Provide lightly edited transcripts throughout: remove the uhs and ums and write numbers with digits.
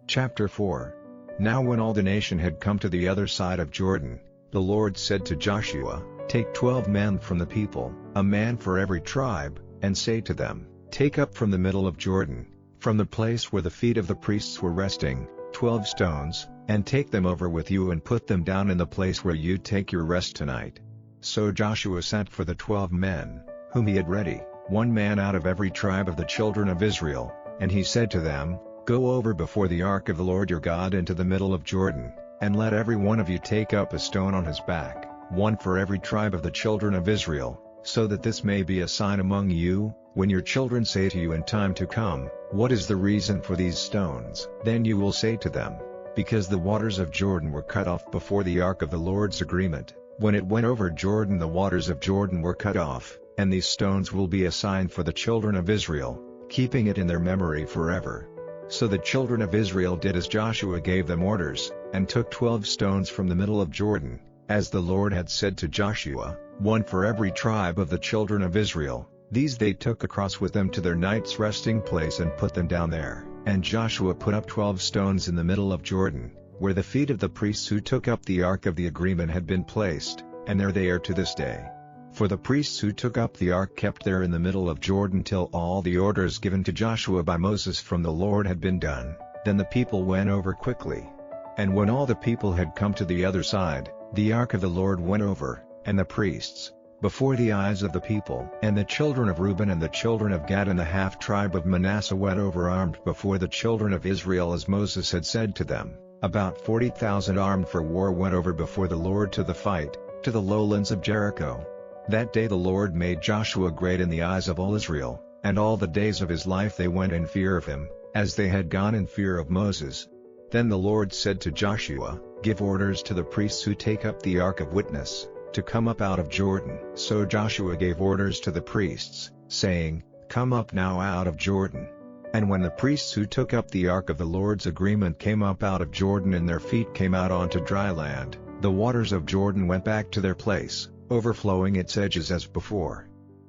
Chapter 4. Now when all the nation had come to the other side of Jordan, the Lord said to Joshua, "Take 12 men from the people, a man for every tribe, and say to them, Take up from the middle of Jordan, from the place where the feet of the priests were resting, 12 stones, and take them over with you and put them down in the place where you take your rest tonight." So Joshua sent for the 12 men, whom he had ready, one man out of every tribe of the children of Israel, and he said to them, "Go over before the ark of the Lord your God into the middle of Jordan, and let every one of you take up a stone on his back, one for every tribe of the children of Israel, so that this may be a sign among you, when your children say to you in time to come, What is the reason for these stones? Then you will say to them, Because the waters of Jordan were cut off before the ark of the Lord's agreement, when it went over Jordan the waters of Jordan were cut off, and these stones will be a sign for the children of Israel, keeping it in their memory forever." So the children of Israel did as Joshua gave them orders, and took 12 stones from the middle of Jordan, as the Lord had said to Joshua, one for every tribe of the children of Israel. These they took across with them to their night's resting place and put them down there. And Joshua put up 12 stones in the middle of Jordan, where the feet of the priests who took up the ark of the agreement had been placed, and there they are to this day. For the priests who took up the ark kept there in the middle of Jordan till all the orders given to Joshua by Moses from the Lord had been done. Then the people went over quickly. And when all the people had come to the other side, the ark of the Lord went over, and the priests, before the eyes of the people. And the children of Reuben and the children of Gad and the half-tribe of Manasseh went over armed before the children of Israel as Moses had said to them. About 40,000 armed for war went over before the Lord to the fight, to the lowlands of Jericho. That day the Lord made Joshua great in the eyes of all Israel, and all the days of his life they went in fear of him, as they had gone in fear of Moses. Then the Lord said to Joshua, "Give orders to the priests who take up the ark of witness, to come up out of Jordan." So Joshua gave orders to the priests, saying, "Come up now out of Jordan." And when the priests who took up the ark of the Lord's agreement came up out of Jordan and their feet came out onto dry land, the waters of Jordan went back to their place, overflowing its edges as before.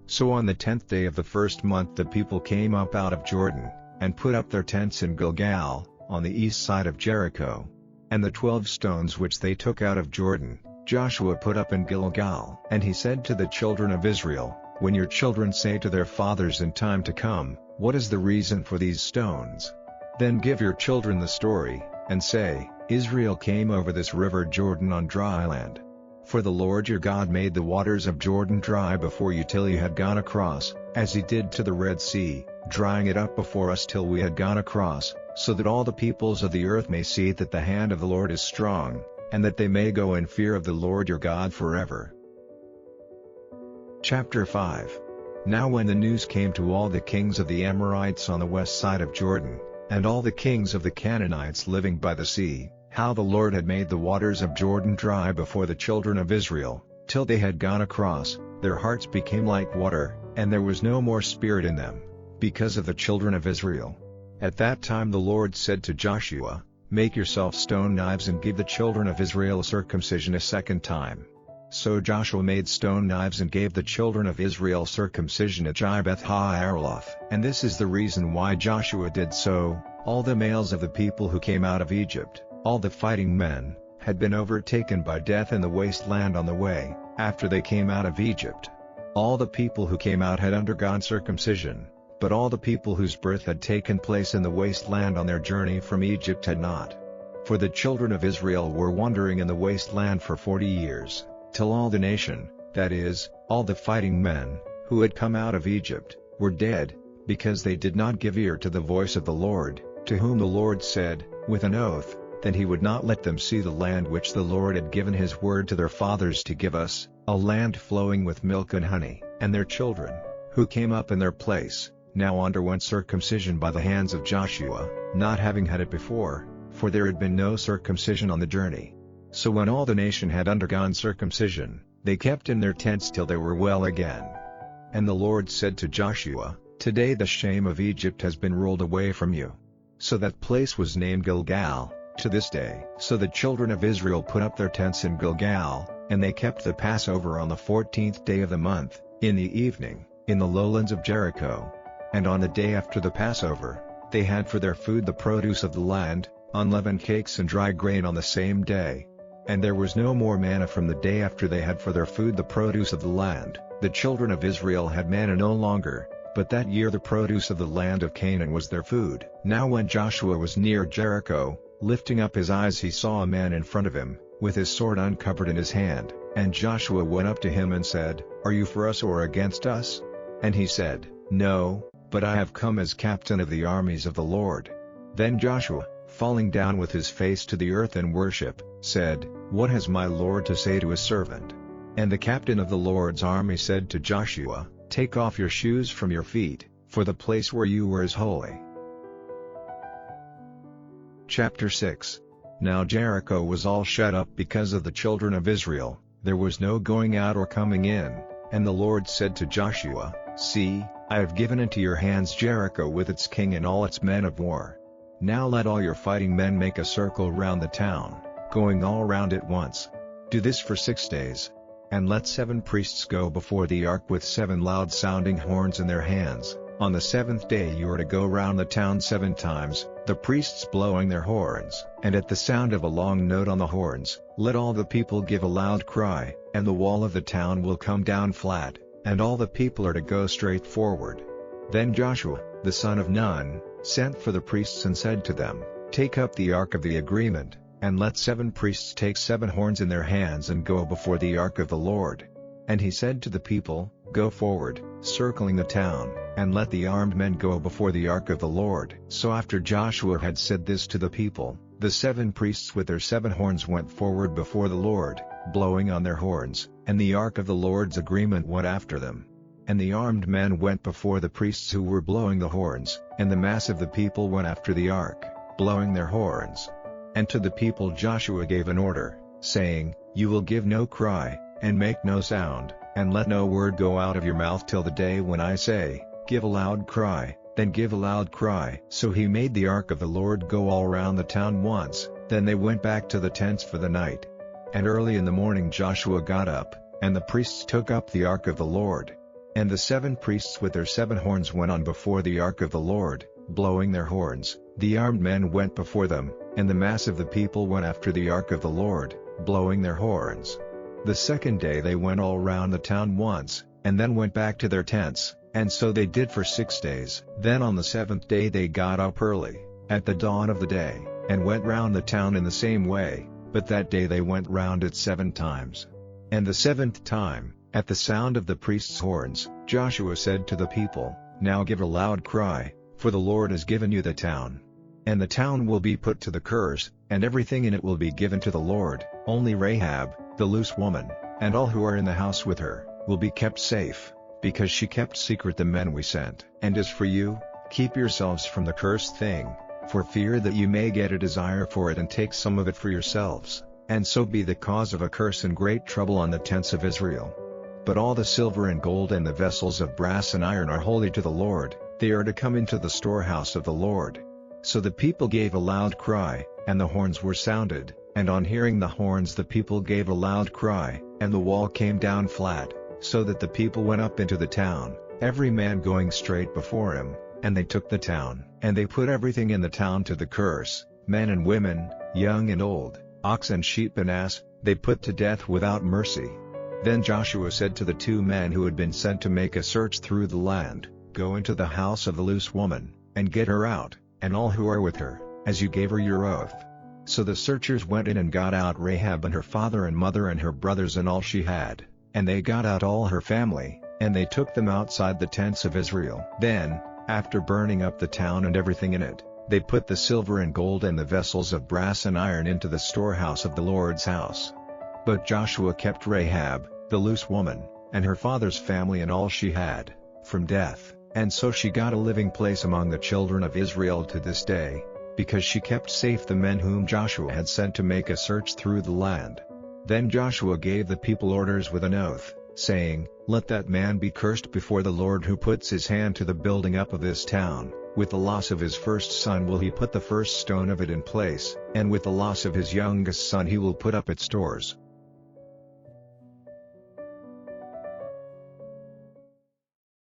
So on the 10th day of the first month the people came up out of Jordan, and put up their tents in Gilgal, on the east side of Jericho. And the 12 stones which they took out of Jordan, Joshua put up in Gilgal. And he said to the children of Israel, "When your children say to their fathers in time to come, What is the reason for these stones? Then give your children the story, and say, Israel came over this river Jordan on dry land. For the Lord your God made the waters of Jordan dry before you till you had gone across, as he did to the Red Sea, drying it up before us till we had gone across, so that all the peoples of the earth may see that the hand of the Lord is strong, and that they may go in fear of the Lord your God forever." Chapter 5. Now when the news came to all the kings of the Amorites on the west side of Jordan, and all the kings of the Canaanites living by the sea, how the Lord had made the waters of Jordan dry before the children of Israel, till they had gone across, their hearts became like water, and there was no more spirit in them, because of the children of Israel. At that time the Lord said to Joshua, "Make yourself stone knives and give the children of Israel circumcision a second time." So Joshua made stone knives and gave the children of Israel circumcision at Jibeth ha-Araloth. And this is the reason why Joshua did so: all the males of the people who came out of Egypt, all the fighting men, had been overtaken by death in the wasteland on the way, after they came out of Egypt. All the people who came out had undergone circumcision, but all the people whose birth had taken place in the wasteland on their journey from Egypt had not. For the children of Israel were wandering in the wasteland for 40 years, till all the nation, that is, all the fighting men, who had come out of Egypt, were dead, because they did not give ear to the voice of the Lord, to whom the Lord said, with an oath, that he would not let them see the land which the Lord had given his word to their fathers to give us, a land flowing with milk and honey. And their children, who came up in their place, now underwent circumcision by the hands of Joshua, not having had it before, for there had been no circumcision on the journey. So when all the nation had undergone circumcision, they kept in their tents till they were well again. And the Lord said to Joshua, "Today the shame of Egypt has been rolled away from you." So that place was named Gilgal, to this day. So the children of Israel put up their tents in Gilgal, and they kept the Passover on the 14th day of the month, in the evening, in the lowlands of Jericho. And on the day after the Passover, they had for their food the produce of the land, unleavened cakes and dry grain on the same day. And there was no more manna from the day after they had for their food the produce of the land. The children of Israel had manna no longer, but that year the produce of the land of Canaan was their food. Now when Joshua was near Jericho, lifting up his eyes he saw a man in front of him, with his sword uncovered in his hand. And Joshua went up to him and said, "Are you for us or against us?" And he said, "No, but I have come as captain of the armies of the Lord." Then Joshua, falling down with his face to the earth in worship, said, "What has my Lord to say to his servant?" And the captain of the Lord's army said to Joshua, "Take off your shoes from your feet, for the place where you were is holy." Chapter 6. Now Jericho was all shut up because of the children of Israel, there was no going out or coming in, and the Lord said to Joshua, "See, I have given into your hands Jericho with its king and all its men of war. Now let all your fighting men make a circle round the town, going all round it once. Do this for 6 days. And let 7 priests go before the ark with 7 loud-sounding horns in their hands. On the 7th day you are to go round the town 7 times, the priests blowing their horns. And at the sound of a long note on the horns, let all the people give a loud cry, and the wall of the town will come down flat, and all the people are to go straight forward." Then Joshua, the son of Nun, sent for the priests and said to them, "Take up the ark of the agreement, and let 7 priests take 7 horns in their hands and go before the ark of the Lord." And he said to the people, "Go forward, circling the town, and let the armed men go before the ark of the Lord." So after Joshua had said this to the people, the 7 priests with their 7 horns went forward before the Lord, blowing on their horns, and the ark of the Lord's agreement went after them. And the armed men went before the priests who were blowing the horns, and the mass of the people went after the ark, blowing their horns. And to the people Joshua gave an order, saying, "You will give no cry, and make no sound, and let no word go out of your mouth till the day when I say, 'Give a loud cry,' then give a loud cry." So he made the ark of the Lord go all round the town once, then they went back to the tents for the night. And early in the morning Joshua got up, and the priests took up the ark of the Lord. And the 7 priests with their 7 horns went on before the ark of the Lord, blowing their horns. The armed men went before them, and the mass of the people went after the ark of the Lord, blowing their horns. The 2nd day they went all round the town once, and then went back to their tents, and so they did for 6 days. Then on the 7th day they got up early, at the dawn of the day, and went round the town in the same way, but that day they went round it 7 times. And the 7th time, at the sound of the priests' horns, Joshua said to the people, "Now give a loud cry, for the Lord has given you the town. And the town will be put to the curse, and everything in it will be given to the Lord. Only Rahab, the loose woman, and all who are in the house with her, will be kept safe, because she kept secret the men we sent. And as for you, keep yourselves from the cursed thing, for fear that you may get a desire for it and take some of it for yourselves, and so be the cause of a curse and great trouble on the tents of Israel. But all the silver and gold and the vessels of brass and iron are holy to the Lord, they are to come into the storehouse of the Lord." So the people gave a loud cry, and the horns were sounded, and on hearing the horns the people gave a loud cry, and the wall came down flat, so that the people went up into the town, every man going straight before him, and they took the town. And they put everything in the town to the curse, men and women, young and old, ox and sheep and ass, they put to death without mercy. Then Joshua said to the 2 men who had been sent to make a search through the land, "Go into the house of the loose woman, and get her out, and all who are with her, as you gave her your oath." So the searchers went in and got out Rahab and her father and mother and her brothers and all she had, and they got out all her family, and they took them outside the tents of Israel. Then, after burning up the town and everything in it, they put the silver and gold and the vessels of brass and iron into the storehouse of the Lord's house. But Joshua kept Rahab, the loose woman, and her father's family and all she had, from death, and so she got a living place among the children of Israel to this day, because she kept safe the men whom Joshua had sent to make a search through the land. Then Joshua gave the people orders with an oath, saying, "Let that man be cursed before the Lord who puts his hand to the building up of this town. With the loss of his first son will he put the first stone of it in place, and with the loss of his youngest son he will put up its stores."